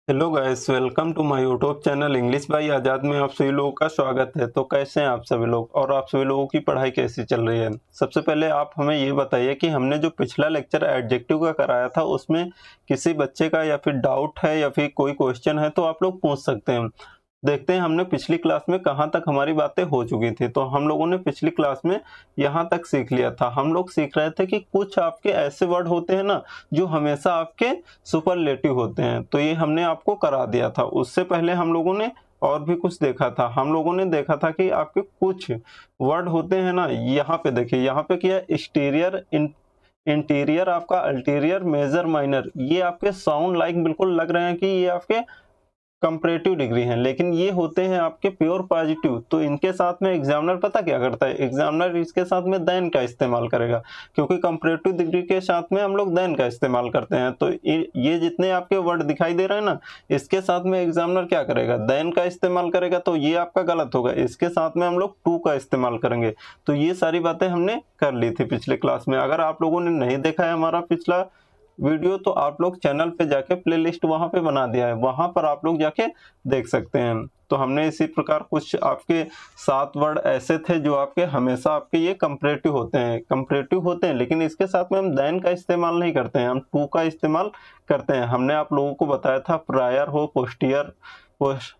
Hello guys, welcome to my YouTube channel English by Azad में आप सभी लोगों का स्वागत है। तो कैसे हैं आप सभी लोग और आप सभी लोगों की पढ़ाई कैसी चल रही है। सबसे पहले आप हमें ये बताइए कि हमने जो पिछला लेक्चर एडजेक्टिव का कराया था उसमें किसी बच्चे का या फिर डाउट है या फिर कोई क्वेश्चन है तो आप लोग पूछ सकते हैं। देखते हैं हमने पिछली क्लास में कहाँ तक हमारी बातें हो चुकी थी। तो हम लोगों ने पिछली क्लास में यहाँ तक सीख लिया था। हम लोग सीख रहे थे कि कुछ आपके ऐसे वर्ड होते हैं ना जो हमेशा आपके सुपरलेटिव होते हैं, तो ये हमने आपको करा दिया था। उससे पहले हम लोगों ने और भी कुछ देखा था। हम लोगों ने देखा था कि आपके कुछ वर्ड होते हैं ना, यहाँ पे देखिए, यहाँ पे क्या एक्सटीरियर, इंटीरियर, आपका अल्टीरियर, मेजर, माइनर, ये आपके साउंड लाइक बिल्कुल लग रहे हैं कि ये आपके कंपैरेटिव डिग्री हैं, लेकिन ये होते हैं आपके प्योर पॉजिटिव। तो इनके साथ में एग्जामिनर पता क्या करता है, एग्जामिनर इसके साथ में देन का इस्तेमाल करेगा, क्योंकि कंपैरेटिव डिग्री के साथ में हम लोग देन का इस्तेमाल करते हैं। तो ये जितने आपके वर्ड दिखाई दे रहे हैं ना, इसके साथ में एग्जामिनर क्या करेगा, देन का इस्तेमाल करेगा। तो ये आपका गलत होगा, इसके साथ में हम लोग टू का इस्तेमाल करेंगे। तो ये सारी बातें हमने कर ली थी पिछले क्लास में। अगर आप लोगों ने नहीं देखा है हमारा पिछला वीडियो तो आप लोग चैनल पे जाके प्लेलिस्ट वहां पे बना दिया है, वहां पर आप लोग जाके देख सकते हैं। तो हमने इसी प्रकार कुछ आपके 7 वर्ड ऐसे थे जो आपके हमेशा आपके ये कंपैरेटिव होते हैं, लेकिन इसके साथ में हम देन का इस्तेमाल नहीं करते हैं, हम टू का इस्तेमाल करते हैं। हमने आप लोगों को बताया था प्रायर हो, पोस्टियर,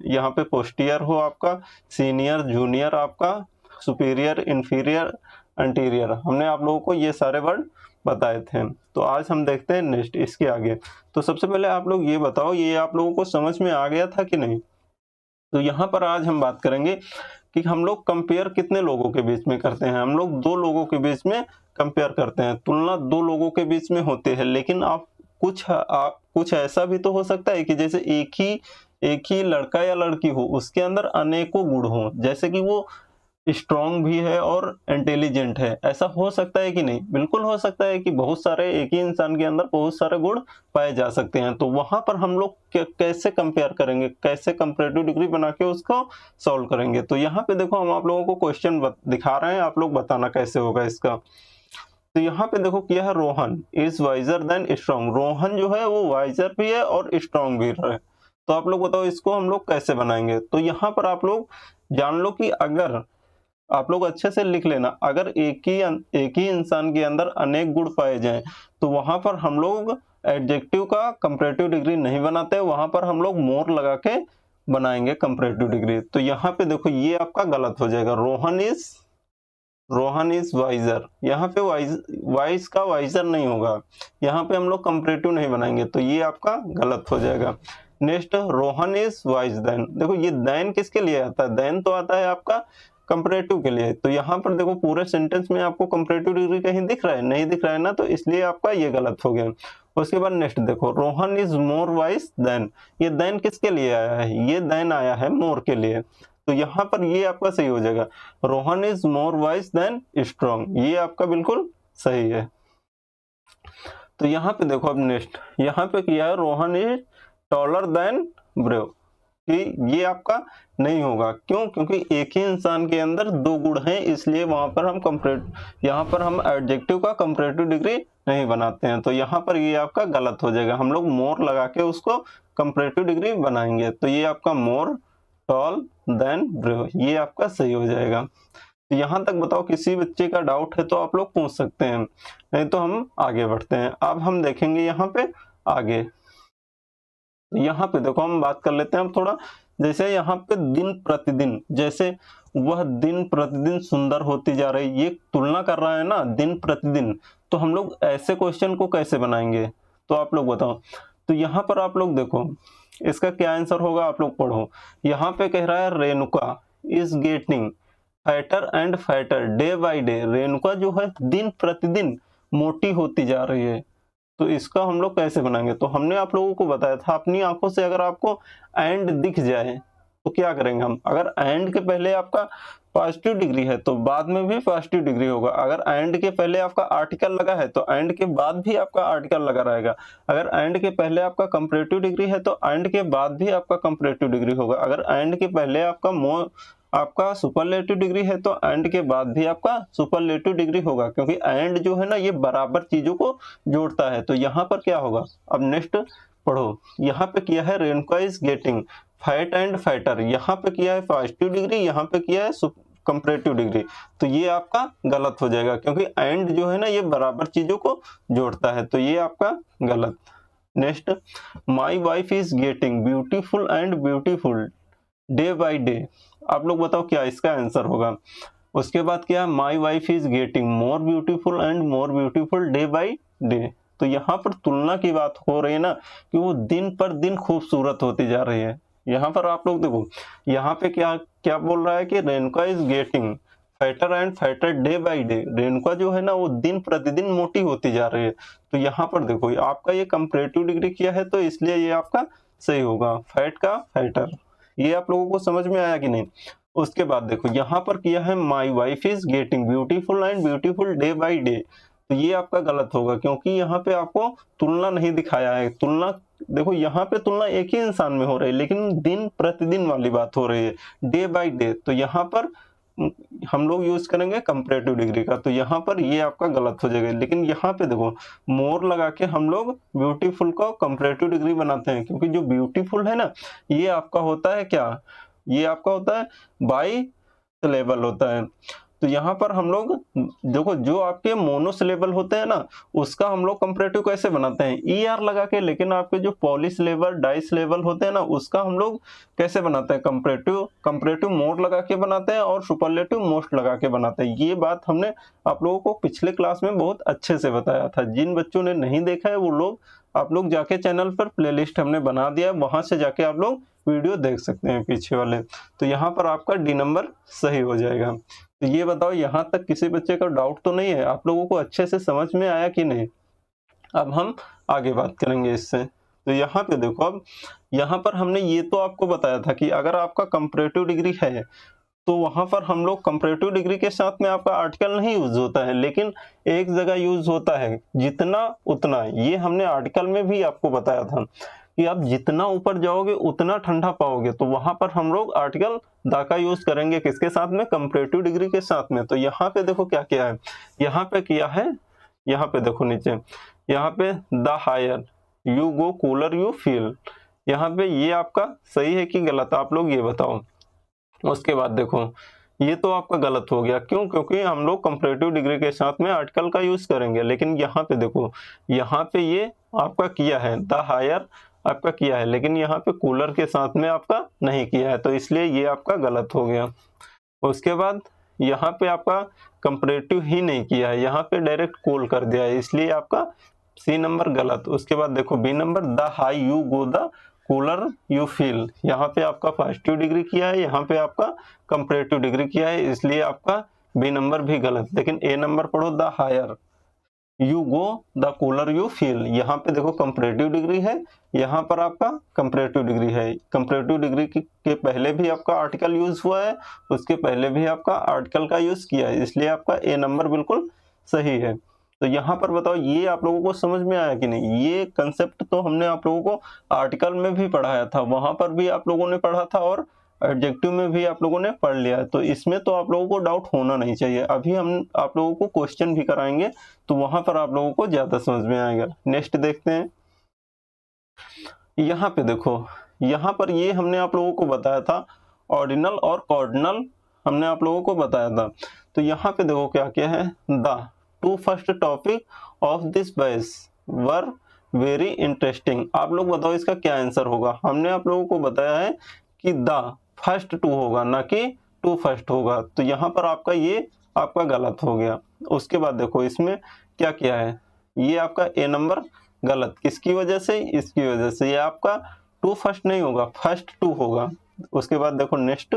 यहाँ पे पोस्टियर हो आपका, सीनियर, जूनियर, आपका सुपीरियर, इंफीरियर, अंटीरियर, हमने आप लोगों को ये सारे वर्ड बताए थे। तो आज हम देखते हैं नेक्स्ट इसके आगे। तो सबसे पहले आप लोग ये बताओ, ये आप लोगों को समझ में आ गया था कि नहीं। तो यहाँ पर आज हम बात करेंगे कि हम लोग कंपेयर कितने लोगों के बीच में करते हैं। हम लोग 2 लोगों के बीच में कंपेयर करते हैं, तुलना 2 लोगों के बीच में होती है। लेकिन आप कुछ ऐसा भी तो हो सकता है कि जैसे एक ही लड़का या लड़की हो, उसके अंदर अनेकों गुण हो, जैसे कि वो स्ट्रांग भी है और इंटेलिजेंट है। ऐसा हो सकता है कि नहीं, बिल्कुल हो सकता है कि बहुत सारे एक ही इंसान के अंदर बहुत सारे गुण पाए जा सकते हैं। तो वहां पर हम लोग कैसे कंपेयर करेंगे, कैसे कंपैरेटिव डिग्री बना के उसको सॉल्व करेंगे। तो यहाँ पे देखो, हम आप लोगों को क्वेश्चन दिखा रहे हैं, आप लोग बताना कैसे होगा इसका। तो यहाँ पे देखो क्या है, Rohan is visor then strong. Rohan जो है वो वाइजर भी है और स्ट्रांग भी है। तो आप लोग बताओ इसको हम लोग कैसे बनाएंगे। तो यहाँ पर आप लोग जान लो कि अगर आप लोग अच्छे से लिख लेना, अगर एक ही इंसान के अंदर अनेक गुण पाए जाएं तो वहां पर हम लोग एडजेक्टिव का कंपैरेटिव डिग्री नहीं बनाते, वहां पर हम लोग मोर लगा के बनाएंगे कंपैरेटिव डिग्री। तो यहाँ पे देखो ये आपका गलत हो जाएगा, रोहन इज वाइजर। यहाँ पे वाइज का वाइजर नहीं होगा, यहाँ पे हम लोग कंपैरेटिव नहीं बनाएंगे, तो ये आपका गलत हो जाएगा। Next, Rohan is wise than. देखो ये देन किसके लिए आता है, देन तो आता है आपका कंपैरेटिव के लिए। तो यहाँ पर देखो पूरे सेंटेंस में आपको कंपैरेटिव डिग्री कहीं दिख रहा है, नहीं दिख रहा है ना, तो इसलिए आपका ये गलत हो गया। उसके बाद नेक्स्ट देखो, Rohan is more wise than. ये देन किसके लिए आया है, ये देन आया है मोर के लिए। तो यहाँ पर ये आपका सही हो जाएगा, Rohan is more wise than strong, ये आपका बिल्कुल सही है। तो यहाँ पे देखो अब नेक्स्ट, यहाँ पे किया है Rohan is taller than brave, कि ये आपका नहीं होगा। क्यों, क्योंकि एक ही इंसान के अंदर 2 गुण हैं, इसलिए वहां पर यहाँ पर हम एडजेक्टिव का कंपैरेटिव डिग्री नहीं बनाते हैं। तो यहाँ पर ये आपका गलत हो जाएगा, हम लोग मोर लगा के उसको कंपैरेटिव डिग्री बनाएंगे। तो ये आपका मोर, टॉल, देन, ब्रेव, ये आपका सही हो जाएगा। तो यहाँ तक बताओ, किसी बच्चे का डाउट है तो आप लोग पूछ सकते हैं, नहीं तो हम आगे बढ़ते हैं। अब हम देखेंगे यहाँ पे आगे। यहाँ पे देखो हम बात कर लेते हैं अब थोड़ा, जैसे यहाँ पे दिन प्रतिदिन, जैसे वह दिन प्रतिदिन सुंदर होती जा रही, ये तुलना कर रहा है ना दिन प्रतिदिन। तो हम लोग ऐसे क्वेश्चन को कैसे बनाएंगे, तो आप लोग बताओ। तो यहाँ पर आप लोग देखो इसका क्या आंसर होगा, आप लोग पढ़ो। यहाँ पे कह रहा है Renuka is getting fatter and fatter day by day. Renuka जो है दिन प्रतिदिन मोटी होती जा रही है। तो इसका हम लोग कैसे बनाएंगे, तो हमने आप लोगों को बताया था, अपनी आंखों से अगर आपको एंड दिख जाए तो क्या करेंगे हम, अगर एंड के पहले आपका पॉजिटिव डिग्री है तो बाद में भी पॉजिटिव डिग्री होगा। अगर एंड के पहले आपका आर्टिकल लगा है तो एंड के बाद भी आपका आर्टिकल लगा रहेगा। अगर एंड के पहले आपका कंपैरेटिव डिग्री है तो एंड के बाद भी आपका कंपैरेटिव डिग्री होगा। अगर एंड के पहले आपका सुपरलेटिव डिग्री है तो एंड के बाद भी आपका सुपरलेटिव डिग्री होगा, क्योंकि एंड जो है ना ये बराबर चीजों को जोड़ता है। तो यहाँ पर क्या होगा, अब नेक्स्ट पढ़ो, यहाँ पे किया है Renuka is getting fat and fatter, यहाँ पे किया है पॉजिटिव डिग्री, यहाँ पे किया है कंपैरेटिव डिग्री, तो ये आपका गलत हो जाएगा क्योंकि एंड जो है ना ये बराबर चीजों को जोड़ता है, तो ये आपका गलत। Next, my wife is getting beautiful and beautiful day by day, आप लोग बताओ क्या इसका आंसर होगा। उसके बाद क्या, my wife is getting more beautiful and more beautiful day by day, तो यहाँ पर तुलना की बात हो रही है ना कि वो दिन पर दिन खूबसूरत होती जा रही है। यहाँ पर आप लोग देखो, यहाँ पे क्या क्या बोल रहा है कि Renuka is getting fatter and fatter day by day, Renuka जो है ना वो दिन प्रतिदिन मोटी होती जा रही है, तो यहाँ पर देखो आपका ये कंपैरेटिव डिग्री किया है तो इसलिए ये आपका सही होगा, फैट का फैटर। ये आप लोगों को समझ में आया कि नहीं। उसके बाद देखो यहाँ पर किया है my wife is getting beautiful and beautiful day by day, तो ये आपका गलत होगा क्योंकि यहाँ पे आपको तुलना नहीं दिखाया है। तुलना देखो यहाँ पे तुलना एक ही इंसान में हो रही है लेकिन दिन प्रतिदिन वाली बात हो रही है, डे बाई डे, तो यहाँ पर हम लोग यूज करेंगे कंपैरेटिव डिग्री का, तो यहाँ पर ये आपका गलत हो जाएगा। लेकिन यहाँ पे देखो मोर लगा के हम लोग ब्यूटीफुल को कंपैरेटिव डिग्री बनाते हैं क्योंकि जो ब्यूटीफुल है ना ये आपका होता है क्या, ये आपका होता है बाई सिलेबल होता है, तो यहाँ पर हम लोग देखो जो आपके मोनोसिलेबल होते हैं ना उसका हम लोग कंपैरेटिव कैसे बनाते हैं, ई आर लगा के, लेकिन आपके जो पॉलीसिलेबल डाइसिलेबल होते हैं ना उसका हम लोग कैसे बनाते हैं, कंपैरेटिव मोर लगा के बनाते हैं और सुपरलेटिव मोस्ट लगा के बनाते हैं। ये बात हमने आप लोगों को पिछले क्लास में बहुत अच्छे से बताया था, जिन बच्चों ने नहीं देखा है वो लोग आप लोग जाके चैनल पर प्लेलिस्ट हमने बना दिया है, वहां से जाके आप लोग वीडियो देख सकते हैं पीछे वाले। तो यहाँ पर आपका डी नंबर सही हो जाएगा। तो ये बताओ यहाँ तक किसी बच्चे का डाउट तो नहीं है, आप लोगों को अच्छे से समझ में आया कि नहीं। अब हम आगे बात करेंगे इससे। तो यहाँ पे देखो, अब यहाँ पर हमने ये तो आपको बताया था कि अगर आपका कंपैरेटिव डिग्री है तो वहां पर हम लोग कंपैरेटिव डिग्री के साथ में आपका आर्टिकल नहीं यूज होता है, लेकिन एक जगह यूज होता है, जितना उतना। ये हमने आर्टिकल में भी आपको बताया था कि आप जितना ऊपर जाओगे उतना ठंडा पाओगे, तो वहां पर हम लोग आर्टिकल दा का यूज करेंगे, किसके साथ में, कंपैरेटिव डिग्री के साथ में। तो यहाँ पे देखो क्या किया है, यहाँ पे किया है, यहाँ पे देखो नीचे, यहाँ पे the higher you go cooler you feel, यहाँ पे ये आपका सही है कि गलत, आप लोग ये बताओ। उसके बाद देखो ये तो आपका गलत हो गया, क्यों, क्योंकि हम लोग कंपैरेटिव डिग्री के साथ में आर्टिकल का यूज करेंगे। लेकिन यहाँ पे देखो, यहाँ पे ये आपका किया है, द हायर आपका किया है, लेकिन यहाँ पे कूलर के साथ में आपका नहीं किया है, तो इसलिए ये आपका गलत हो गया। उसके बाद यहाँ पे आपका कंपैरेटिव ही नहीं किया है, यहाँ पे डायरेक्ट कूल कर दिया है, इसलिए आपका सी नंबर गलत। उसके बाद देखो B number, the high you go the cooler you feel, यहाँ पे आपका पॉजिटिव डिग्री किया है, यहाँ पे आपका कंपैरेटिव डिग्री किया है, इसलिए आपका बी नंबर भी गलत। लेकिन ए नंबर पढ़ो, the higher you go the cooler you feel, यहाँ पे देखो कंपैरेटिव डिग्री है, यहाँ पर आपका कंपैरेटिव डिग्री है। कंपैरेटिव डिग्री के पहले भी आपका आर्टिकल यूज हुआ है, उसके पहले भी आपका आर्टिकल का यूज किया है, इसलिए आपका ए नंबर बिल्कुल सही है। तो यहाँ पर बताओ ये आप लोगों को समझ में आया कि नहीं। ये कंसेप्ट तो हमने आप लोगों को आर्टिकल में भी पढ़ाया था, वहां पर भी आप लोगों ने पढ़ा था और एडजेक्टिव में भी आप लोगों ने पढ़ लिया है, तो इसमें तो आप लोगों को डाउट होना नहीं चाहिए। अभी हम आप लोगों को क्वेश्चन भी कराएंगे तो वहां पर आप लोगों को ज्यादा समझ में आएगा। नेक्स्ट देखते हैं, यहाँ पे देखो, यहाँ पर ये हमने आप लोगों को बताया था ऑर्डिनल और कॉर्डिनल हमने आप लोगों को बताया था। तो यहाँ पे देखो क्या क्या है, the two first topic of this batch were very interesting, आप लोग बताओ इसका क्या आंसर होगा। हमने आप लोगों को बताया है कि द फर्स्ट टू होगा, ना कि टू फर्स्ट होगा, तो यहाँ पर आपका ये आपका गलत हो गया। उसके बाद देखो इसमें क्या किया है, ये आपका ए नंबर गलत, किसकी वजह से, इसकी वजह से, ये आपका टू फर्स्ट नहीं होगा, फर्स्ट टू होगा। उसके बाद देखो नेक्स्ट,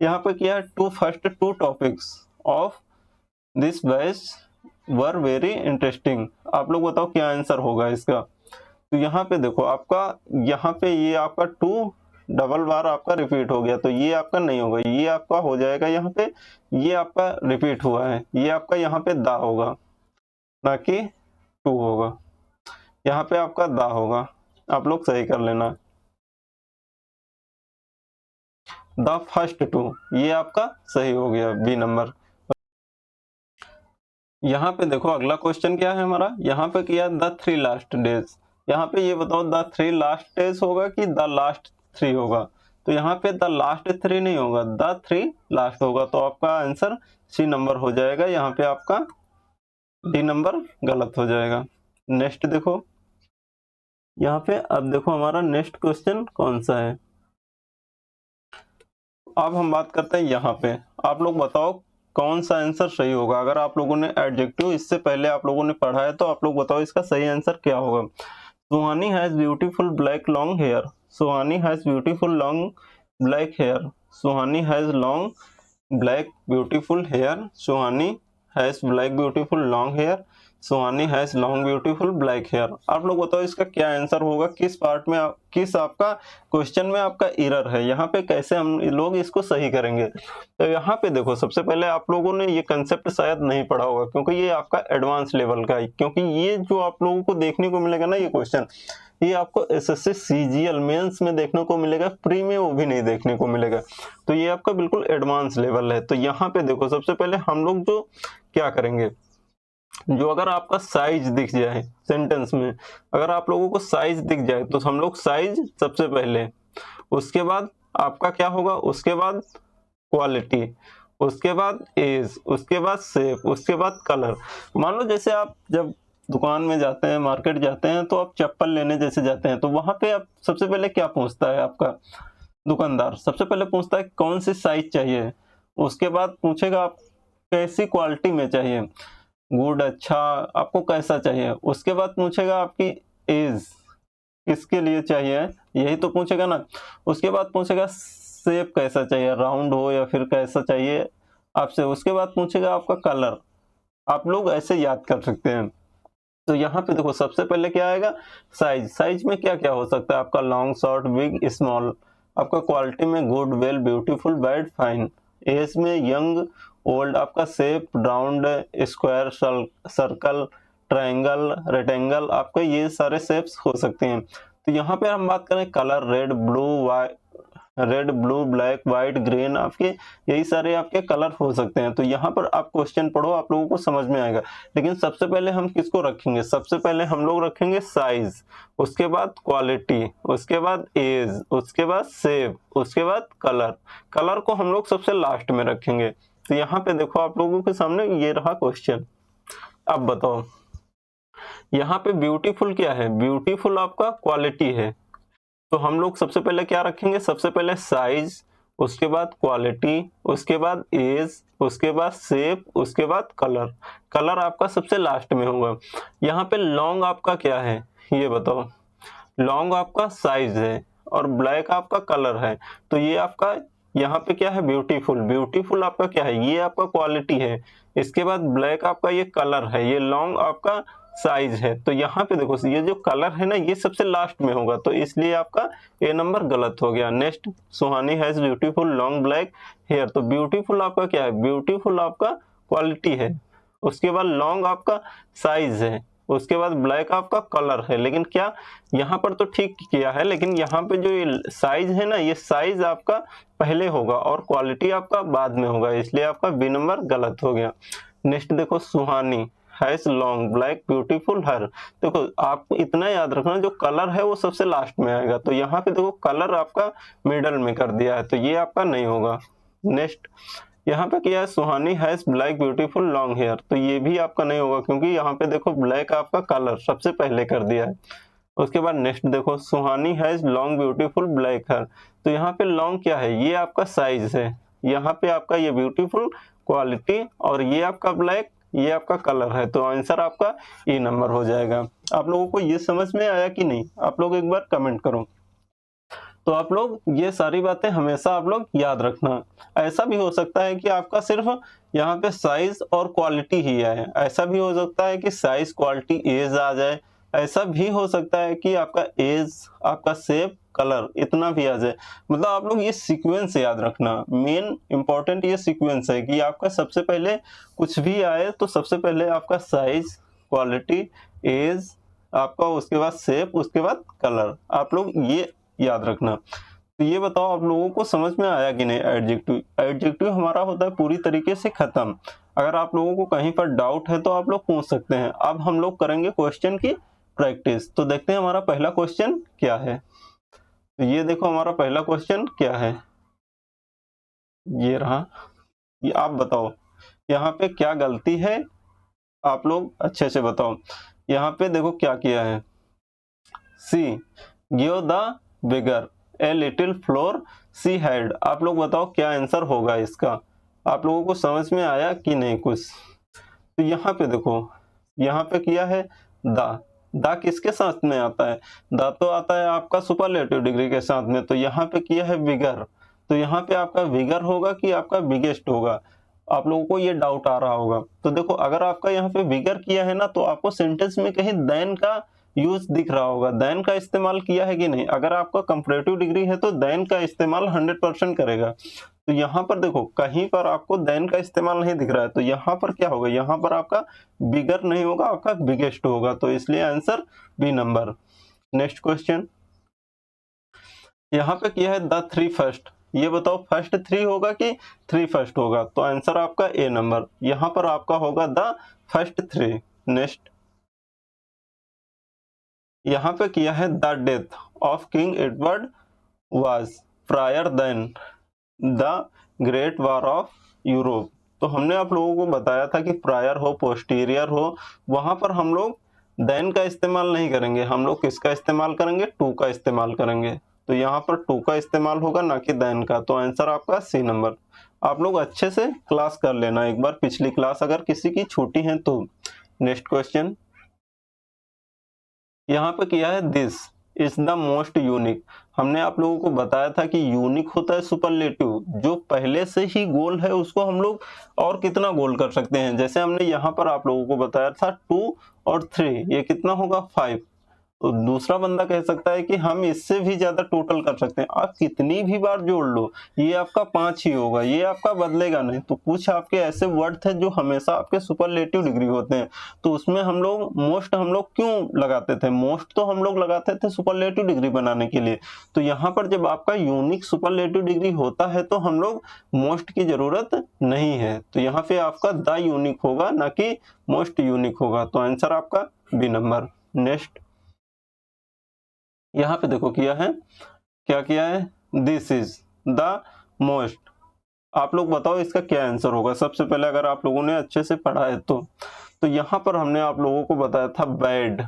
यहाँ पे क्या है, two first two topics of this batch were very interesting, आप लोग बताओ क्या आंसर होगा इसका। तो यहाँ पे देखो आपका, यहाँ पे ये आपका टू डबल बार आपका रिपीट हो गया, तो ये आपका नहीं होगा, ये आपका हो जाएगा यहाँ पे, ये आपका रिपीट हुआ है, ये आपका यहाँ पे दा होगा, ना कि टू होगा, यहाँ पे आपका दा होगा, आप लोग सही कर लेना। द फर्स्ट टू, ये आपका सही हो गया, बी नंबर। यहाँ पे देखो अगला क्वेश्चन क्या है हमारा, यहाँ पे किया द थ्री लास्ट डेज, यहाँ पे ये बताओ द थ्री लास्ट डेज होगा कि द लास्ट थ्री होगा, तो यहाँ पे द लास्ट थ्री नहीं होगा, द थ्री लास्ट होगा, तो आपका आंसर सी नंबर हो जाएगा। यहाँ पे आपका डी नंबर गलत हो जाएगा। नेक्स्ट देखो यहाँ पे, अब देखो हमारा नेक्स्ट क्वेश्चन कौन सा है। अब हम बात करते हैं यहाँ पे, आप लोग बताओ कौन सा आंसर सही होगा। अगर आप लोगों ने एडजेक्टिव इससे पहले आप लोगों ने पढ़ा है तो आप लोग बताओ इसका सही आंसर क्या होगा। Suhani has beautiful black long hair, Suhani has beautiful long black hair, Suhani has long black beautiful hair, Suhani has black beautiful long hair, Suhani has long beautiful black hair. आप लोग बताओ इसका क्या आंसर होगा, किस पार्ट में किस आपका क्वेश्चन में आपका एरर है, यहाँ पे कैसे हम लोग इसको सही करेंगे। तो यहाँ पे देखो सबसे पहले आप लोगों ने ये कंसेप्ट शायद नहीं पढ़ा होगा, क्योंकि ये आपका एडवांस लेवल का है, क्योंकि ये जो आप लोगों को देखने को मिलेगा ना ये क्वेश्चन, ये आपको एसएससी सीजीएल मेंस में देखने को मिलेगा, प्री में वो भी नहीं देखने को मिलेगा। तो ये आपका बिल्कुल एडवांस लेवल है। तो यहाँ पे देखो सबसे पहले हम लोग जो क्या करेंगे, जो अगर आपका साइज दिख जाए सेंटेंस में, अगर आप लोगों को साइज दिख जाए तो हम लोग साइज सबसे पहले, उसके बाद आपका क्या होगा, उसके बाद क्वालिटी, उसके बाद एज, उसके बाद शेप, उसके बाद कलर। मान लो जैसे आप जब दुकान में जाते हैं, मार्केट जाते हैं, तो आप चप्पल लेने जैसे जाते हैं, तो वहां पे आप सबसे पहले क्या पूछता है आपका दुकानदार, सबसे पहले पूछता है कौन सी साइज चाहिए, उसके बाद पूछेगा आप कैसी क्वालिटी में चाहिए, गुड अच्छा आपको कैसा चाहिए, उसके बाद पूछेगा आपकी एज किसके लिए चाहिए, यही तो पूछेगा ना। उसके बाद पूछेगा शेप कैसा चाहिए, राउंड हो या फिर कैसा चाहिए आपसे, उसके बाद पूछेगा आपका कलर। आप लोग ऐसे याद कर सकते हैं। तो यहाँ पे देखो सबसे पहले क्या आएगा, साइज। साइज में क्या क्या हो सकता है आपका, लॉन्ग शॉर्ट बिग स्मॉल, आपका क्वालिटी में good well beautiful bad fine, age में यंग ओल्ड, आपका shape round square circle triangle rectangle, आपका ये सारे शेप्स हो सकते हैं। तो यहाँ पे हम बात करें colour, red blue black white green, आपके यही सारे आपके कलर हो सकते हैं। तो यहाँ पर आप क्वेश्चन पढ़ो, आप लोगों को समझ में आएगा। लेकिन सबसे पहले हम किसको रखेंगे, सबसे पहले हम लोग रखेंगे साइज, उसके बाद क्वालिटी, उसके बाद एज, उसके बाद शेप, उसके बाद कलर। कलर को हम लोग सबसे लास्ट में रखेंगे। तो यहाँ पे देखो आप लोगों के सामने ये रहा क्वेश्चन। अब बताओ यहाँ पे ब्यूटीफुल क्या है, ब्यूटीफुल आपका क्वालिटी है। तो हम लोग सबसे पहले क्या रखेंगे, सबसे पहले साइज, उसके बाद क्वालिटी, उसके बाद एज, उसके बाद शेप, उसके बाद कलर। कलर आपका सबसे लास्ट में होगा। यहाँ पे लॉन्ग आपका क्या है ये बताओ, लॉन्ग आपका साइज है और ब्लैक आपका कलर है। तो ये आपका यहाँ पे क्या है, ब्यूटीफुल। ब्यूटीफुल आपका क्या है, ये आपका क्वालिटी है। इसके बाद ब्लैक आपका ये कलर है, ये लॉन्ग आपका साइज है। तो यहाँ पे देखो ये जो कलर है ना ये सबसे लास्ट में होगा, तो इसलिए आपका ए नंबर गलत हो गया। Next, Suhani has beautiful long black hair. तो ब्यूटीफुल आपका क्या है, ब्यूटीफुल आपका क्वालिटी है, उसके बाद लॉन्ग आपका साइज है, उसके बाद ब्लैक आपका कलर है। लेकिन क्या यहाँ पर तो ठीक किया है, लेकिन यहाँ पे जो ये साइज है ना, ये साइज आपका पहले होगा और क्वालिटी आपका बाद में होगा, इसलिए आपका बी नंबर गलत हो गया। नेक्स्ट देखो, Suhani has long black beautiful hair. देखो आपको इतना याद रखना, जो कलर है वो सबसे लास्ट में आएगा। तो यहाँ पे देखो कलर आपका मिडल में कर दिया है, तो ये आपका नहीं होगा। नेक्स्ट, यहाँ पे क्या है, Suhani has black beautiful long hair. तो ये भी आपका नहीं होगा, क्योंकि यहाँ पे देखो ब्लैक आपका कलर सबसे पहले कर दिया है। उसके बाद नेक्स्ट देखो, Suhani has long beautiful black hair. तो यहाँ पे लॉन्ग क्या है, ये आपका साइज है, यहाँ पे आपका ये ब्यूटीफुल क्वालिटी, और ये आपका ब्लैक, ये आपका कलर है। तो आंसर आपका ए नंबर हो जाएगा। आप लोगों को ये समझ में आया कि नहीं, आप लोग एक बार कमेंट करो। तो आप लोग ये सारी बातें हमेशा आप लोग याद रखना। ऐसा भी हो सकता है कि आपका सिर्फ यहाँ पे साइज और क्वालिटी ही आए, ऐसा भी हो सकता है कि साइज क्वालिटी एज आ जाए, ऐसा भी हो सकता है कि आपका एज, आपका शेप, कलर इतना भी आ जाए। मतलब आप लोग ये सीक्वेंस याद रखना, मेन इंपॉर्टेंट ये सीक्वेंस है कि आपका सबसे पहले कुछ भी आए तो सबसे पहले आपका साइज, क्वालिटी, एज आपका, उसके बाद शेप, उसके बाद कलर। आप लोग ये याद रखना। तो ये बताओ आप लोगों को समझ में आया कि नहीं। एडजेक्टिव, एडजेक्टिव हमारा होता है पूरी तरीके से खत्म। अगर आप लोगों को कहीं पर डाउट है तो आप लोग पूछ सकते हैं। अब हम लोग करेंगे क्वेश्चन की प्रैक्टिस। तो देखते हैं हमारा पहला क्वेश्चन क्या है। तो ये देखो हमारा पहला क्वेश्चन क्या है, ये रहा। ये आप बताओ यहाँ पे क्या गलती है, आप लोग अच्छे से बताओ। यहाँ पे देखो क्या किया है, she give the bigger a little flower she had. आप लोग बताओ क्या आंसर होगा इसका, आप लोगों को समझ में आया कि नहीं कुछ। तो यहाँ पे देखो, यहाँ पे किया है द किसके साथ में आता है, द तो आता है आपका सुपरलेटिव डिग्री के साथ में। तो यहाँ पे किया है बिगर, तो यहाँ पे आपका बिगर होगा कि आपका बिगेस्ट होगा, आप लोगों को ये डाउट आ रहा होगा। तो देखो अगर आपका यहाँ पे बिगर किया है ना, तो आपको सेंटेंस में कहीं देन का यूज दिख रहा होगा, देन का इस्तेमाल किया है कि नहीं। अगर आपका कंपैरेटिव डिग्री है तो देन का इस्तेमाल 100% करेगा। तो यहाँ पर देखो कहीं पर आपको देन का इस्तेमाल नहीं दिख रहा है, तो यहाँ पर क्या होगा, यहाँ पर आपका बिगर नहीं होगा, आपका बिगेस्ट होगा। तो इसलिए answer B number. Next question, यहाँ पे किया है द थ्री फर्स्ट। ये बताओ फर्स्ट थ्री होगा कि थ्री फर्स्ट होगा। तो आंसर आपका ए नंबर, यहाँ पर आपका होगा द फर्स्ट थ्री। नेक्स्ट, यहाँ पे किया है the death of King Edward was prior than the great war of Europe. तो हमने आप लोगों को बताया था कि प्रायर हो पोस्टीरियर हो, वहां पर हम लोग देन का इस्तेमाल नहीं करेंगे, हम लोग किसका इस्तेमाल करेंगे, टू का इस्तेमाल करेंगे। तो यहाँ पर टू का इस्तेमाल होगा ना कि देन का। तो आंसर आपका सी नंबर। आप लोग अच्छे से क्लास कर लेना एक बार, पिछली क्लास अगर किसी की छूटी है तो। नेक्स्ट क्वेश्चन, यहाँ पे किया है this is the most unique. हमने आप लोगों को बताया था कि यूनिक होता है सुपरलेटिव, जो पहले से ही गोल है उसको हम लोग और कितना गोल कर सकते हैं। जैसे हमने यहाँ पर आप लोगों को बताया था 2 और 3, ये कितना होगा 5। तो दूसरा बंदा कह सकता है कि हम इससे भी ज्यादा टोटल कर सकते हैं। आप कितनी भी बार जोड़ लो ये आपका 5 ही होगा, ये आपका बदलेगा नहीं। तो कुछ आपके ऐसे वर्ड थे जो हमेशा आपके सुपरलेटिव डिग्री होते हैं, तो उसमें हम लोग मोस्ट हम लोग क्यों लगाते थे, मोस्ट तो हम लोग लगाते थे सुपरलेटिव डिग्री बनाने के लिए। तो यहाँ पर जब आपका यूनिक सुपरलेटिव डिग्री होता है तो हम लोग मोस्ट की जरूरत नहीं है। तो यहाँ पे आपका द यूनिक होगा ना कि मोस्ट यूनिक होगा। तो आंसर आपका बी नंबर। नेक्स्ट, यहाँ पे देखो किया है, क्या किया है, दिस इज द मोस्ट। आप लोग बताओ इसका क्या आंसर होगा। सबसे पहले अगर आप लोगों ने अच्छे से पढ़ा है तो यहाँ पर हमने आप लोगों को बताया था बैड।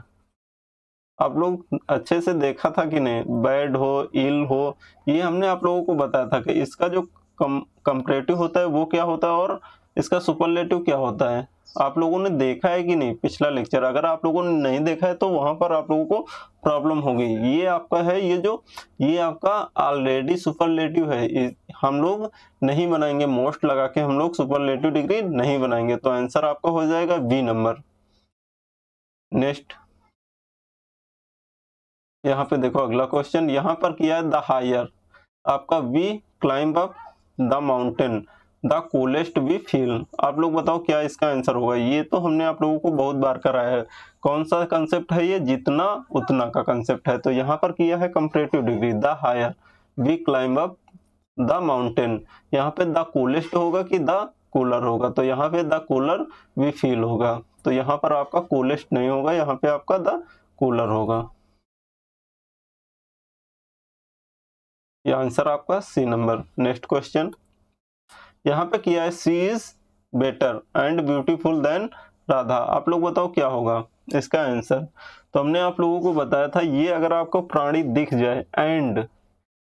आप लोग अच्छे से देखा था कि नहीं, बैड हो इल हो, ये हमने आप लोगों को बताया था कि इसका जो कंपैरेटिव होता है वो क्या होता है और इसका सुपरलेटिव क्या होता है। आप लोगों ने देखा है कि नहीं पिछला लेक्चर, अगर आप लोगों ने नहीं देखा है तो वहां पर आप लोगों को प्रॉब्लम होगी। ये आपका है, ये आपका ऑलरेडी सुपरलेटिव है, हम लोग नहीं बनाएंगे, मोस्ट लगा के हम लोग सुपरलेटिव डिग्री नहीं बनाएंगे। तो आंसर आपका हो जाएगा बी नंबर। नेक्स्ट, यहाँ पे देखो अगला क्वेश्चन, यहाँ पर किया है द हायर आपका we climb up the mountain the coolest we feel. आप लोग बताओ क्या इसका आंसर होगा। ये तो हमने आप लोगों को बहुत बार कराया है। कौन सा कंसेप्ट है ये, जितना उतना का कंसेप्ट है। तो यहाँ पर किया है comparative degree, the higher we climb up the mountain. यहाँ पे द कूलेस्ट होगा कि द कूलर होगा। तो यहाँ पे द कूलर वी फील होगा। तो यहाँ पर आपका कूलेस्ट नहीं होगा, यहाँ पे आपका द कूलर होगा। ये आंसर आपका सी नंबर। नेक्स्ट क्वेश्चन, यहाँ पे किया है she is better and beautiful than Radha. आप लोग बताओ क्या होगा इसका आंसर। तो हमने आप लोगों को बताया था ये अगर आपको प्राणी दिख जाए एंड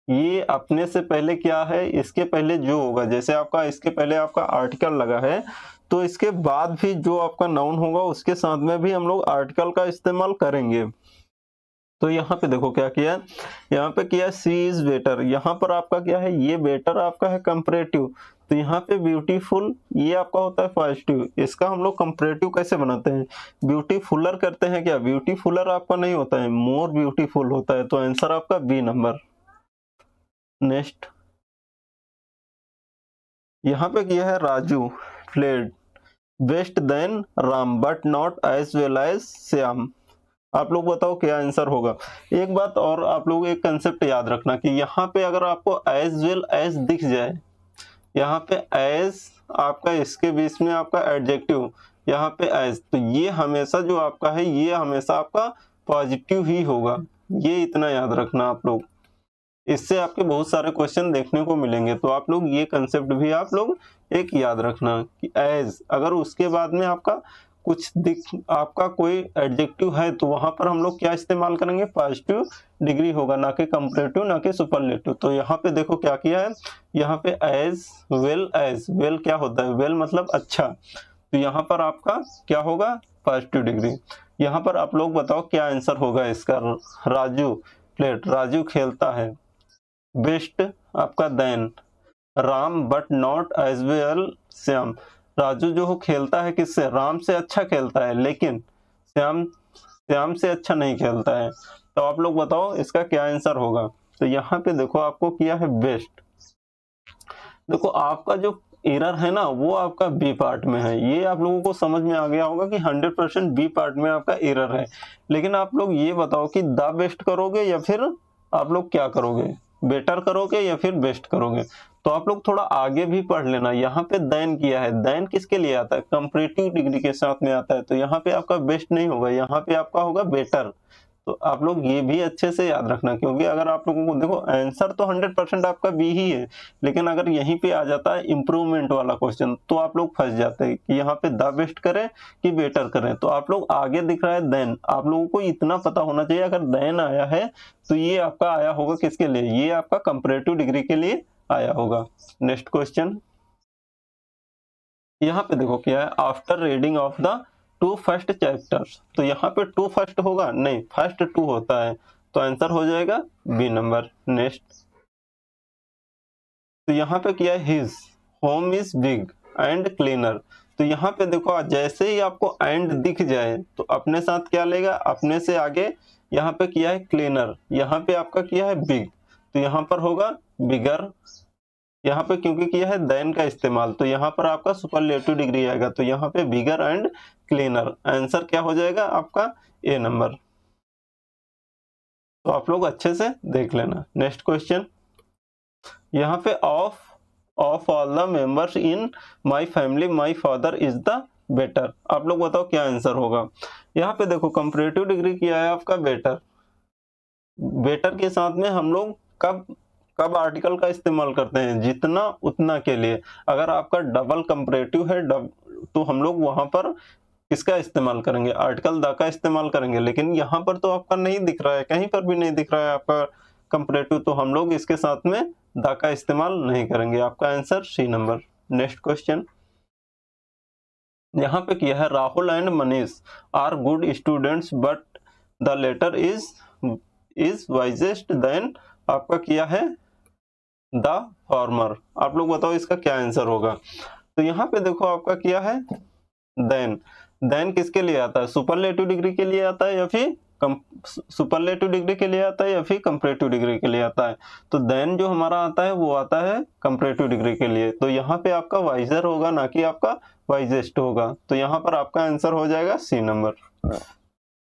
ये अपने से पहले क्या है, इसके पहले जो होगा, जैसे आपका इसके पहले आपका आर्टिकल लगा है तो इसके बाद भी जो आपका नाउन होगा उसके साथ में भी हम लोग आर्टिकल का इस्तेमाल करेंगे। तो यहाँ पे देखो क्या किया, यहाँ पे किया सी इज बेटर। यहाँ पर आपका क्या है, ये बेटर आपका है कंपैरेटिव। तो यहाँ पे ब्यूटीफुल ये आपका होता है पॉजिटिव। इसका हम लोग कंपैरेटिव कैसे बनाते हैं, ब्यूटीफुलर करते हैं क्या, ब्यूटीफुलर आपका नहीं होता है, मोर ब्यूटीफुल होता है। तो आंसर आपका बी नंबर। नेक्स्ट, यहाँ पे किया है Raju played best than Ram but not as well as Shyam. आप लोग बताओ क्या आंसर होगा। एक बात और आप लोग एक कंसेप्ट याद रखना कि यहाँ पे अगर आपको एज वेल एज दिख जाए, यहाँ पे एज आपका इसके बीच में आपका एडजेक्टिव, यहाँ पे एज, तो ये हमेशा जो आपका है ये हमेशा आपका पॉजिटिव ही होगा, ये इतना याद रखना आप लोग। इससे आपके बहुत सारे क्वेश्चन देखने को मिलेंगे, तो आप लोग ये कंसेप्ट भी आप लोग एक याद रखना कि एज, अगर उसके बाद में आपका आपका कोई एडजेक्टिव है तो वहां पर हम लोग क्या इस्तेमाल करेंगे, पॉजिटिव डिग्री होगा, ना कि कंपैरेटिव, ना कि सुपरलेटिव। तो यहाँ पे देखो क्या किया है, यहाँ पे एज वेल क्या होता है, वेल मतलब अच्छा, तो यहाँ पर आपका क्या होगा, पॉजिटिव डिग्री। यहाँ पर आप लोग बताओ क्या आंसर होगा इसका। राजू प्लेट, राजू खेलता है। बेस्ट आपका than, Ram but not as well Shyam. Raju जो हो खेलता है किससे, राम से अच्छा खेलता है, लेकिन श्याम से अच्छा नहीं खेलता है। तो आप लोग बताओ इसका क्या आंसर होगा। तो यहाँ पे देखो आपको किया है बेस्ट। देखो आपका जो एरर है ना वो आपका बी पार्ट में है, ये आप लोगों को समझ में आ गया होगा कि 100% बी पार्ट में आपका एरर है। लेकिन आप लोग ये बताओ कि द बेस्ट करोगे या फिर आप लोग क्या करोगे, बेटर करोगे या फिर बेस्ट करोगे। तो आप लोग थोड़ा आगे भी पढ़ लेना। यहाँ पे देन किया है, देन किसके लिए आता है, कंपैरेटिव डिग्री के साथ में आता है, तो यहाँ पे आपका बेस्ट नहीं होगा, यहाँ पे आपका होगा बेटर। तो आप लोग ये भी अच्छे से याद रखना, क्योंकि अगर आप लोगों को देखो आंसर तो 100% आपका बी ही है, लेकिन अगर यहीं पे आ जाता है इम्प्रूवमेंट वाला क्वेश्चन तो आप लोग फंस जाते हैं कि यहाँ पे द बेस्ट करें कि बेटर करें। तो आप लोग आगे दिख रहा है देन, आप लोगों को इतना पता होना चाहिए अगर देन आया है तो ये आपका आया होगा किसके लिए, ये आपका कंपैरेटिव डिग्री के लिए आया होगा। नेक्स्ट क्वेश्चन, यहाँ पे देखो क्या है, after reading of the 2 first chapters. तो यहाँ पे 2 फर्स्ट होगा नहीं, फर्स्ट 2 होता है, तो आंसर हो जाएगा बी नंबर। नेक्स्ट, तो यहाँ पे क्या है, his home is big and cleaner. तो यहाँ पे देखो जैसे ही आपको एंड दिख जाए तो अपने साथ क्या लेगा, अपने से आगे यहाँ पे किया है क्लीनर, यहाँ पे आपका किया है बिग, तो यहाँ पर होगा बिगर। यहाँ पे क्योंकि किया है देन का इस्तेमाल तो यहाँ पर आपका सुपरलेटिव डिग्री आएगा, तो यहाँ पे बिगर एंड क्लीनर, आंसर क्या हो जाएगा आपका ए नंबर। तो आप लोग अच्छे से देख लेना। नेक्स्ट क्वेश्चन, यहाँ पे of all the members in my family my father is the better. आप लोग बताओ क्या आंसर होगा। यहाँ पे देखो कंपैरेटिव डिग्री किया है आपका बेटर, बेटर के साथ में हम लोग कब आर्टिकल का इस्तेमाल करते हैं, जितना उतना के लिए। अगर आपका डबल कंपैरेटिव है तो हम लोग वहां पर किसका इस्तेमाल करेंगे, आर्टिकल द का इस्तेमाल करेंगे। लेकिन यहाँ पर तो आपका नहीं दिख रहा है, कहीं पर भी नहीं दिख रहा है आपका कंपैरेटिव, तो हम लोग इसके साथ में द का इस्तेमाल नहीं करेंगे। आपका answer C number. Next question, यहाँ पे किया है Rahul and Manish are good students but the latter is wisest than, आपका किया है द फॉर्मर। आप लोग बताओ इसका क्या आंसर होगा। तो यहाँ पे देखो आपका किया है देन किसके लिए आता है, सुपरलेटिव डिग्री के लिए आता है या फिर सुपरलेटिव डिग्री के लिए आता है या फिर कंपैरेटिव डिग्री के लिए आता है। तो देन जो हमारा आता है वो आता है कंपैरेटिव डिग्री के लिए, तो यहाँ पे आपका वाइजर होगा ना कि आपका वाइजेस्ट होगा। तो यहाँ पर आपका आंसर हो जाएगा सी नंबर,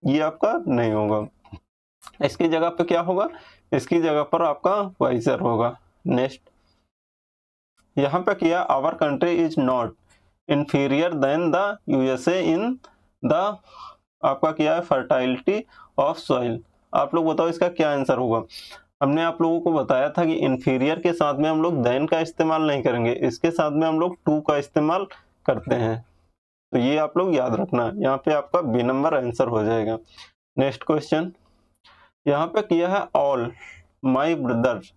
ये आपका नहीं होगा। इसकी जगह पे क्या होगा, इसकी जगह पर आपका वाइजर होगा। नेक्स्ट, यहाँ पे किया our country is not inferior than the USA in the, आपका किया है फर्टाइलिटी ऑफ सॉइल। आप लोग बताओ इसका क्या आंसर होगा। हमने आप लोगों को बताया था कि इंफीरियर के साथ में हम लोग देन का इस्तेमाल नहीं करेंगे, इसके साथ में हम लोग टू का इस्तेमाल करते हैं, तो ये आप लोग याद रखना। यहाँ पे आपका बी नंबर आंसर हो जाएगा। नेक्स्ट क्वेश्चन, यहाँ पे किया है ऑल माई ब्रदर्स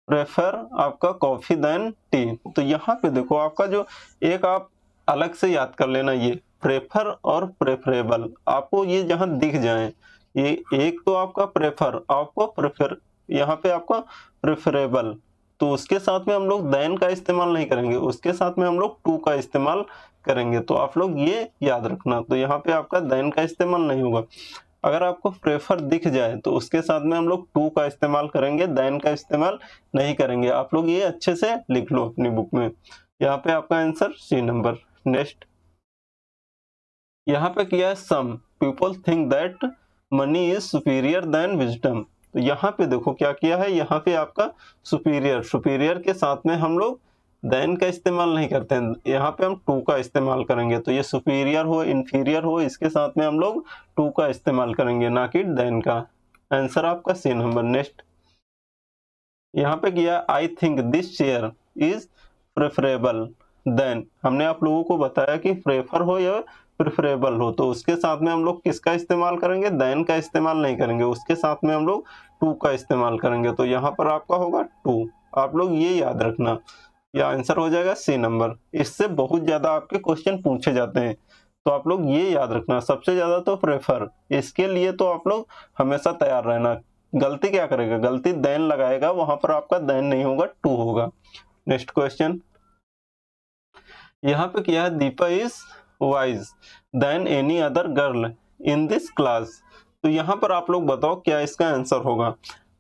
प्रेफर आपका कॉफी देन टी। तो यहाँ पे देखो आपका जो एक आप अलग से याद कर लेना, ये प्रेफर और प्रेफरेबल आपको ये जहां दिख जाए, ये एक तो आपका प्रेफर, आपको प्रेफर, यहाँ पे आपका प्रेफरेबल, तो उसके साथ में हम लोग देन का इस्तेमाल नहीं करेंगे, उसके साथ में हम लोग टू का इस्तेमाल करेंगे। तो आप लोग ये याद रखना। तो यहाँ पे आपका देन का इस्तेमाल नहीं होगा। अगर आपको प्रेफर दिख जाए तो उसके साथ में हम लोग टू का इस्तेमाल करेंगे, देन का इस्तेमाल नहीं करेंगे। आप लोग ये अच्छे से लिख लो अपनी बुक में। यहाँ पे आपका आंसर सी नंबर। नेक्स्ट, यहाँ पे किया है some people think that money is superior than wisdom. तो यहाँ पे देखो क्या किया है, यहाँ पे आपका सुपीरियर के साथ में हम लोग देन का इस्तेमाल नहीं करते हैं, यहाँ पे हम टू का इस्तेमाल करेंगे। तो ये सुपीरियर हो इन्फीरियर हो इसके साथ में हम लोग टू का इस्तेमाल करेंगे, ना कि देन का। आंसर आपका सी नंबर। नेक्स्ट यहाँ पे किया I think this chair is preferable than. हमने आप लोगों को बताया कि प्रेफर हो या प्रेफरेबल हो, तो उसके साथ में हम लोग किसका इस्तेमाल करेंगे, देन का इस्तेमाल नहीं करेंगे, उसके साथ में हम लोग टू का इस्तेमाल करेंगे। तो यहाँ पर आपका होगा टू। आप लोग ये याद रखना, यह आंसर हो जाएगा सी नंबर। इससे बहुत ज्यादा आपके क्वेश्चन पूछे जाते हैं, तो आप लोग ये याद रखना, सबसे ज्यादा तो प्रेफर, इसके लिए तो आप लोग हमेशा तैयार रहना। गलती क्या करेगा, गलती देन लगाएगा, वहां पर आपका देन नहीं होगा, टू होगा। नेक्स्ट क्वेश्चन यहाँ पे क्या है, Deepa is wise than any other girl in this class. तो यहाँ पर आप लोग बताओ क्या इसका आंसर होगा।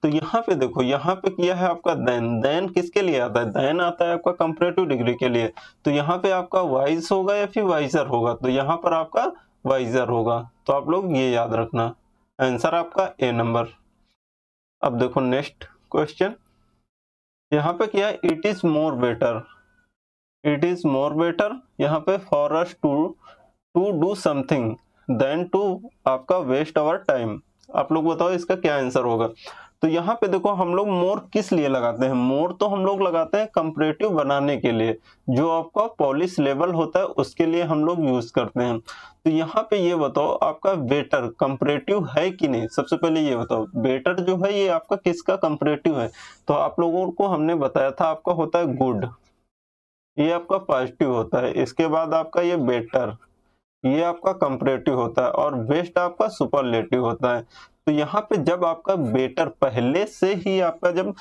तो यहाँ पे देखो, यहाँ पे किया है आपका देन। देन किसके लिए आता है, देन आता है आपका कंपैरेटिव डिग्री के लिए। तो यहाँ पे आपका वाइज होगा या फिर वाइजर होगा, तो यहाँ पर आपका वाइजर होगा। तो आप लोग ये याद रखना, आंसर आपका ए नंबर। अब देखो नेक्स्ट क्वेश्चन, यहाँ पे क्या है, it is more better. It is more better यहाँ पे for us to do something than to आपका वेस्ट आवर टाइम। आप लोग बताओ इसका क्या आंसर होगा। तो यहाँ पे देखो, हम लोग मोर किस लिए लगाते हैं, मोर तो हम लोग लगाते हैं कंपैरेटिव बनाने के लिए, जो आपका पॉलिश लेवल होता है उसके लिए हम लोग यूज करते हैं। तो यहाँ पे ये बताओ आपका बेटर कंपैरेटिव है कि नहीं। सबसे पहले ये बताओ, बेटर जो है ये आपका किसका कंपैरेटिव है। तो आप लोगों को हमने बताया था आपका होता है गुड, ये आपका पॉजिटिव होता है। इसके बाद आपका ये बेटर, ये आपका कंपैरेटिव होता है, और बेस्ट आपका सुपरलेटिव होता है। तो यहाँ पे जब आपका बेटर पहले से ही आपका जब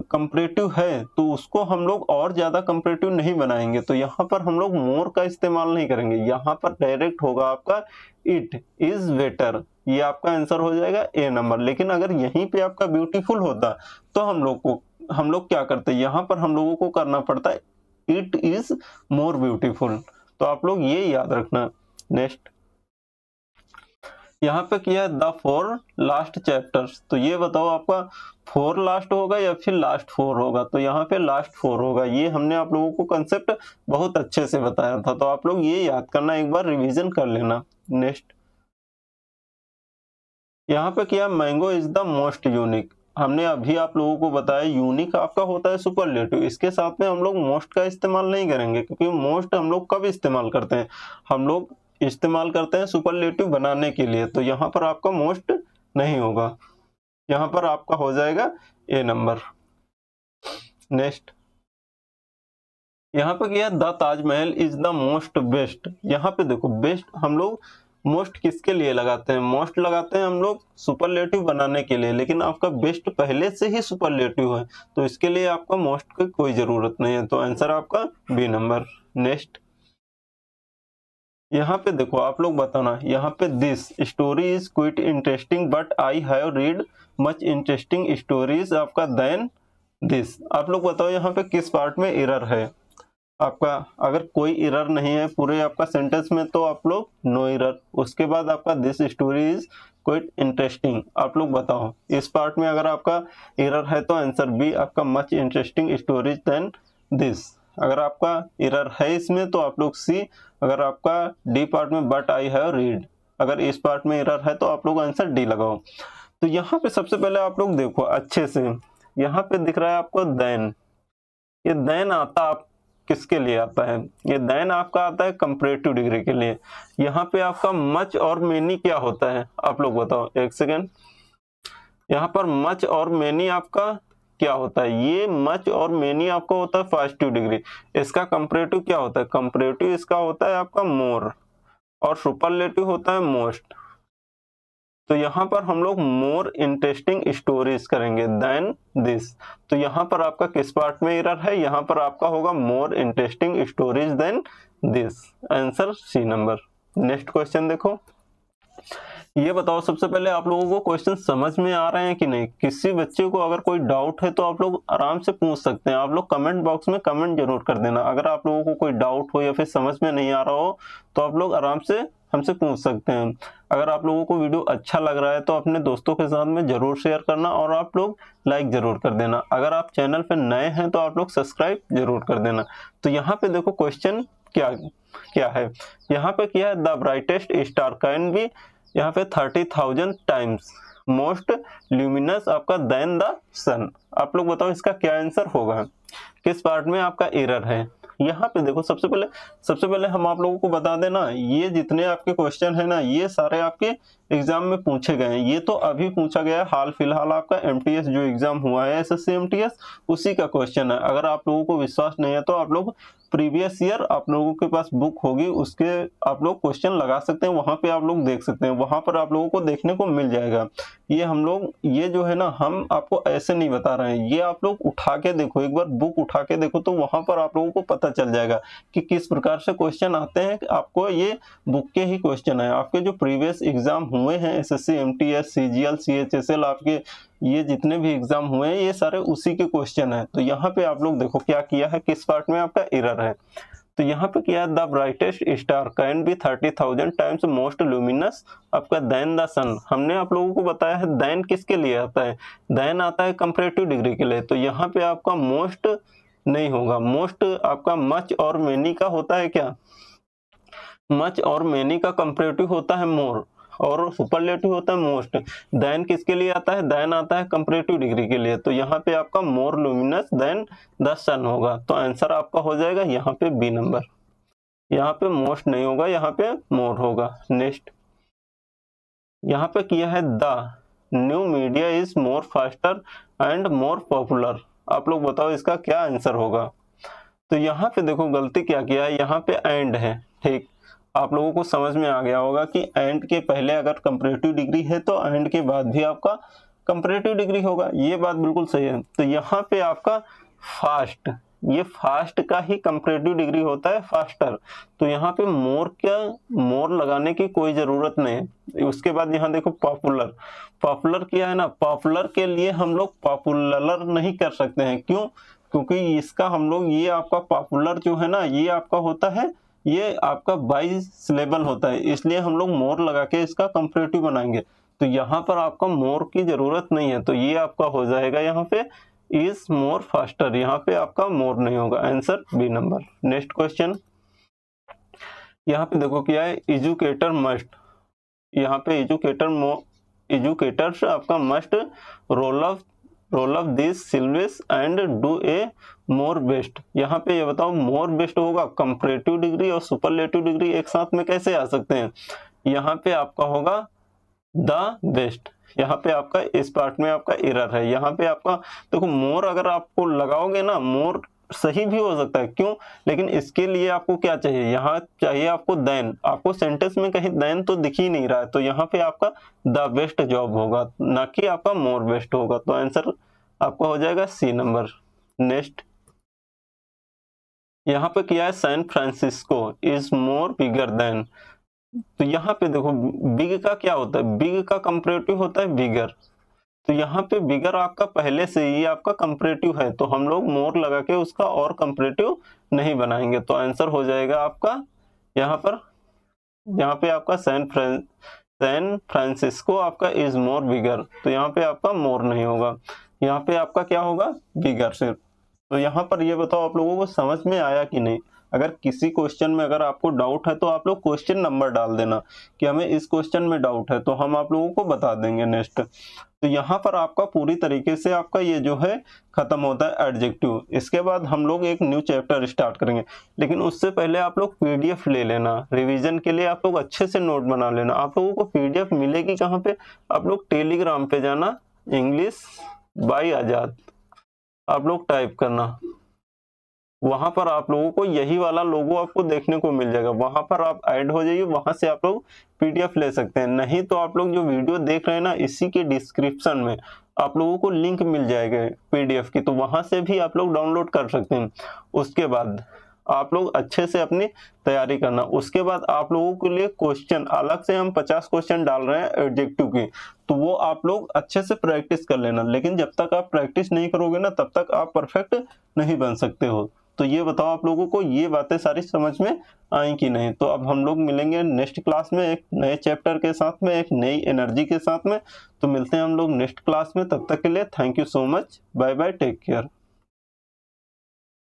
कंपैरेटिव है, तो उसको हम लोग और ज्यादा कंपैरेटिव नहीं बनाएंगे। तो यहाँ पर हम लोग मोर का इस्तेमाल नहीं करेंगे, यहाँ पर डायरेक्ट होगा आपका इट इज बेटर। ये आपका आंसर हो जाएगा ए नंबर। लेकिन अगर यहीं पे आपका ब्यूटीफुल होता तो हम लोग क्या करते, यहाँ पर हम लोगों को करना पड़ता है इट इज मोर ब्यूटीफुल। तो आप लोग ये याद रखना। नेक्स्ट यहाँ पे किया है द फोर लास्ट चैप्टर्स। तो ये बताओ आपका फोर लास्ट होगा या फिर लास्ट फोर होगा। तो यहाँ पे लास्ट फोर होगा। ये हमने आप लोगों को कंसेप्ट बहुत अच्छे से बताया था, तो आप लोग ये याद करना, एक बार रिवीजन कर लेना। नेक्स्ट यहाँ पे किया mango is the most unique. हमने अभी आप लोगों को बताया यूनिक आपका होता है सुपरलेटिव, इसके साथ में हम लोग मोस्ट का इस्तेमाल नहीं करेंगे, क्योंकि मोस्ट हम लोग कब इस्तेमाल करते हैं, हम लोग इस्तेमाल करते हैं सुपरलेटिव बनाने के लिए। तो यहाँ पर आपका मोस्ट नहीं होगा, यहाँ पर आपका हो जाएगा ए नंबर। नेक्स्ट यहाँ पे क्या, the Taj Mahal is the most best. यहाँ पे देखो, बेस्ट हम लोग मोस्ट किसके लिए लगाते हैं, मोस्ट लगाते हैं हम लोग सुपरलेटिव बनाने के लिए, लेकिन आपका बेस्ट पहले से ही सुपरलेटिव है, तो इसके लिए आपका मोस्ट की कोई जरूरत नहीं है। तो आंसर आपका बी नंबर। नेक्स्ट यहाँ पे देखो, आप लोग बताना, यहाँ पे this story is quit interesting but I have read much interesting stories आपका देन दिस। आप लोग बताओ यहाँ पे किस पार्ट में एरर है आपका। अगर कोई एरर नहीं है पूरे आपका सेंटेंस में तो आप लोग नो एरर। उसके बाद आपका this story is quit interesting. आप लोग बताओ इस पार्ट में अगर आपका एरर है तो आंसर बी आपका much interesting stories than this. अगर आपका एरर है इसमें तो आप लोग सी। अगर आपका डी पार्ट में बट आई हैव रीड, अगर इस पार्ट में एरर है तो आप लोग आंसर डी लगाओ। तो यहाँ पे सबसे पहले आप लोग देखो अच्छे से, यहाँ पे दिख रहा है आपको देन। ये देन आता आप किसके लिए आता है, ये देन आपका आता है कंपैरेटिव डिग्री के लिए। यहाँ पे आपका मच और मेनी क्या होता है, आप लोग बताओ, एक सेकेंड। यहाँ पर मच और मेनी आपका क्या होता है, ये मच और मेनी आपका होता है पॉजिटिव डिग्री। इसका कंपैरेटिव क्या होता है, कंपैरेटिव इसका होता है आपका मोर, और सुपरलेटिव होता है मोस्ट। तो यहाँ पर हम लोग मोर इंटरेस्टिंग स्टोरीज करेंगे देन दिस। तो यहाँ पर आपका किस पार्ट में एरर है, यहाँ पर आपका होगा more interesting stories than this. Answer C number. Next question देखो, ये बताओ सबसे पहले आप लोगों को क्वेश्चन समझ में आ रहे हैं कि नहीं। किसी बच्चे को अगर कोई डाउट है तो आप लोग आराम से पूछ सकते हैं। आप लोग कमेंट बॉक्स में कमेंट जरूर कर देना। अगर आप लोगों को कोई डाउट हो या फिर समझ में नहीं आ रहा हो तो आप लोग आराम से हमसे पूछ सकते हैं। अगर आप लोगों को वीडियो अच्छा लग रहा है तो अपने दोस्तों के साथ में ज़रूर शेयर करना और आप लोग लाइक ज़रूर कर देना। अगर आप चैनल पे नए हैं तो आप लोग सब्सक्राइब ज़रूर कर देना। तो यहाँ पे देखो क्वेश्चन क्या क्या है, यहाँ पे क्या है, the brightest star can be, यहाँ पे 30,000 टाइम्स मोस्ट ल्यूमिनस आपका देन द सन। आप लोग बताओ इसका क्या आंसर होगा, किस पार्ट में आपका एरर है। यहाँ पे देखो सबसे पहले हम आप लोगों को बता देना, ये जितने आपके क्वेश्चन है ना, ये सारे आपके एग्जाम में पूछे गए हैं। ये तो अभी पूछा गया है हाल फिलहाल आपका एमटीएस जो एग्जाम हुआ है, एसएससी एमटीएस, उसी का क्वेश्चन है। अगर आप लोगों को विश्वास नहीं है तो आप लोग प्रीवियस ईयर आप लोगों के पास बुक होगी, उसके आप लोग क्वेश्चन लगा सकते हैं, वहां पे आप लोग देख सकते हैं, वहां पर आप लोगों को देखने को मिल जाएगा। ये हम लोग ये जो है ना, हम आपको ऐसे नहीं बता रहे हैं, ये आप लोग उठा के देखो, एक बार बुक उठा के देखो तो वहां पर आप लोगों को पता चल जाएगा कि किस प्रकार से क्वेश्चन आते हैं। आपको ये बुक के ही क्वेश्चन है, आपके जो प्रीवियस एग्जाम हुए हैं एसएससी एमटीएस सीजीएल सीएचएसएल, आपके ये जितने भी एग्जाम हुए हैं ये सारे उसी के क्वेश्चन है। तो यहाँ पे आप लोग देखो क्या किया है, किस पार्ट में आपका एरर है। तो यहाँ पे क्या है, the brightest star can be 30,000 times most luminous आपका देन द सन। हमने आप लोगों को बताया है देन किसके लिए आता है, देन आता है कंपैरेटिव डिग्री के लिए। तो यहाँ पे आपका मोस्ट नहीं होगा, मोस्ट आपका मच और मेनी का होता है क्या, मच और मेनी का कंपैरेटिव होता है मोर, और सुपरलेटिव होता है मोस्ट। देन किसके लिए आता है, देन आता है कंपैरेटिव डिग्री के लिए। तो यहाँ पे आपका मोर लुमिनस देन द सन होगा। तो आंसर आपका हो जाएगा यहाँ पे बी नंबर, यहाँ पे मोस्ट नहीं होगा, यहाँ पे मोर होगा। नेक्स्ट यहाँ पे किया है the new media is more faster and more popular. आप लोग बताओ इसका क्या आंसर होगा। तो यहाँ पे देखो गलती क्या किया है, यहाँ पे एंड है, ठीक, आप लोगों को समझ में आ गया होगा कि एंड के पहले अगर कंपैरेटिव डिग्री है तो एंड के बाद भी आपका कंपैरेटिव डिग्री होगा, ये बात बिल्कुल सही है। तो यहाँ पे आपका फास्ट, ये फास्ट का ही कंपैरेटिव डिग्री होता है फास्टर। तो यहाँ पे मोर लगाने की कोई जरूरत नहीं है। उसके बाद यहाँ देखो पॉपुलर, पॉपुलर क्या है ना, पॉपुलर के लिए हम लोग पॉपुलर नहीं कर सकते हैं, क्यों, क्योंकि इसका हम लोग ये आपका पॉपुलर जो है ना, ये आपका होता है, ये आपका बाई सिलेबल होता है, इसलिए हम लोग मोर लगा के इसका कंपैरेटिव बनाएंगे। तो यहाँ पर आपका मोर की जरूरत नहीं है, तो ये आपका हो जाएगा यहाँ पे इज मोर फास्टर, यहाँ पे आपका मोर नहीं होगा, answer B number. Next question यहाँ पे देखो क्या है, एजुकेटर मस्ट, यहाँ पे एजुकेटर्स आपका must role of this syllabus and do a more best. यहाँ पे ये बताओ मोर बेस्ट होगा, कंपैरेटिव डिग्री और सुपरलेटिव डिग्री एक साथ में कैसे आ सकते हैं। यहाँ पे आपका होगा द बेस्ट, यहाँ पे आपका इस पार्ट में आपका एरर है। यहाँ पे आपका देखो मोर अगर आपको लगाओगे ना, मोर सही भी हो सकता है, क्यों, लेकिन इसके लिए आपको क्या चाहिए, यहाँ चाहिए आपको देन, आपको सेंटेंस में कहीं देन तो दिख ही नहीं रहा है, तो यहाँ पे आपका द बेस्ट जॉब होगा, ना कि आपका मोर बेस्ट होगा। तो आंसर आपका हो जाएगा सी नंबर। नेक्स्ट यहाँ पे क्या है, San Francisco is more bigger than. तो यहाँ पे देखो बिग का क्या होता है, बिग का कंपैरेटिव होता है बिगर। तो यहाँ पे बिगर आपका पहले से ही आपका कंपैरेटिव है, तो हम लोग मोर लगा के उसका और कंपैरेटिव नहीं बनाएंगे। तो आंसर हो जाएगा आपका यहाँ पर, यहाँ पे आपका सैन फ्रांसिस्को आपका इज मोर बिगर, तो यहाँ पे आपका मोर नहीं होगा, यहाँ पे आपका क्या होगा, बिगर सिर्फ। तो यहाँ पर ये बताओ आप लोगों को समझ में आया कि नहीं। अगर किसी क्वेश्चन में अगर आपको डाउट है तो आप लोग क्वेश्चन नंबर डाल देना कि हमें इस क्वेश्चन में डाउट है, तो हम आप लोगों को बता देंगे। नेक्स्ट तो यहाँ पर आपका पूरी तरीके से आपका ये जो है खत्म होता है एडजेक्टिव। इसके बाद हम लोग एक न्यू चैप्टर स्टार्ट करेंगे, लेकिन उससे पहले आप लोग पीडीएफ ले लेना, रिवीजन के लिए आप लोग अच्छे से नोट बना लेना। आप लोगों को पीडीएफ मिलेगी कहाँ पे, आप लोग टेलीग्राम पे जाना, इंग्लिश बाय आजाद आप लोग टाइप करना, वहां पर आप लोगों को यही वाला लोगो आपको देखने को मिल जाएगा, वहां पर आप ऐड हो जाइए, वहां से आप लोग पीडीएफ ले सकते हैं। नहीं तो आप लोग जो वीडियो देख रहे हैं ना, इसी के डिस्क्रिप्शन में आप लोगों को लिंक मिल जाएगा पीडीएफ की, तो वहां से भी आप लोग डाउनलोड कर सकते हैं। उसके बाद आप लोग अच्छे से अपनी तैयारी करना। उसके बाद आप लोगों के लिए क्वेश्चन अलग से हम 50 क्वेश्चन डाल रहे हैं एडजेक्टिव की, तो वो आप लोग अच्छे से प्रैक्टिस कर लेना। लेकिन जब तक आप प्रैक्टिस नहीं करोगे ना, तब तक आप परफेक्ट नहीं बन सकते हो। तो ये बताओ आप लोगों को ये बातें सारी समझ में आई कि नहीं। तो अब हम लोग मिलेंगे नेक्स्ट क्लास में एक नए चैप्टर के साथ में, एक नई एनर्जी के साथ में। तो मिलते हैं हम लोग नेक्स्ट क्लास में, तब तक के लिए thank you so much, bye bye, take care.